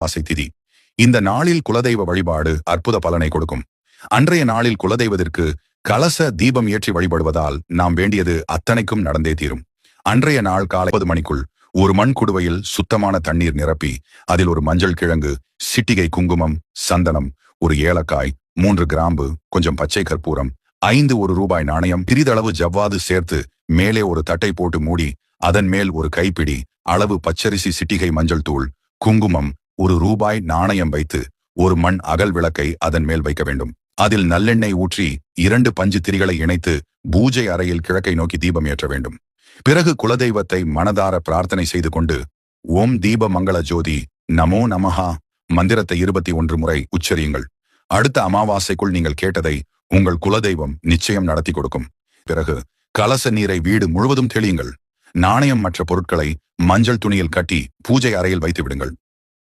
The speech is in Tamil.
அமாவாசை திதி. இந்த நாளில் குலதெய்வ வழிபாடு அற்புத பலனை கொடுக்கும். அன்றைய நாளில் குலதெய்வத்திற்கு கலச தீபம் ஏற்றி வழிபடுவதால் நாம் வேண்டியது அத்தனைக்கும் நடந்தே தீரும். அன்றைய நாள் காலை 10 மணிக்குள் ஒரு மண் குடுவையில் சுத்தமான தண்ணீர் நிரப்பி அதில் ஒரு மஞ்சள் கிழங்கு, சிட்டிகை குங்குமம், சந்தனம், ஒரு ஏலக்காய், 3 கிராம்பு, கொஞ்சம் பச்சை கற்பூரம், 5 1 ரூபாய் நாணயம், சிறிதளவு ஜவ்வாது சேர்த்து மேலே ஒரு தட்டை போட்டு மூடி அதன் மேல் ஒரு கைப்பிடி அளவு பச்சரிசி, சிட்டிகை மஞ்சள் தூள், குங்குமம், 1 ரூபாய் நாணயம் வைத்து ஒரு மண் அகல் விளக்கை அதன் மேல் வைக்க வேண்டும். அதில் நல்லெண்ணெய் ஊற்றி 2 பஞ்சு திரிகளை இணைத்து பூஜை அறையில் கிழக்கை நோக்கி தீபம் ஏற்ற வேண்டும். பிறகு குலதெய்வத்தை மனதார பிரார்த்தனை செய்து கொண்டு ஓம் தீப மங்கள ஜோதி நமோ நமஹா மந்திரத்தை 21 முறை உச்சரியுங்கள். அடுத்த அமாவாசைக்குள் நீங்கள் கேட்டதை உங்கள் குலதெய்வம் நிச்சயம் நடத்தி கொடுக்கும். பிறகு கலச நீரை வீடு முழுவதும் தெளியுங்கள். நாணயம் மற்ற பொருட்களை மஞ்சள் துணியில் கட்டி பூஜை அறையில் வைத்து விடுங்கள்.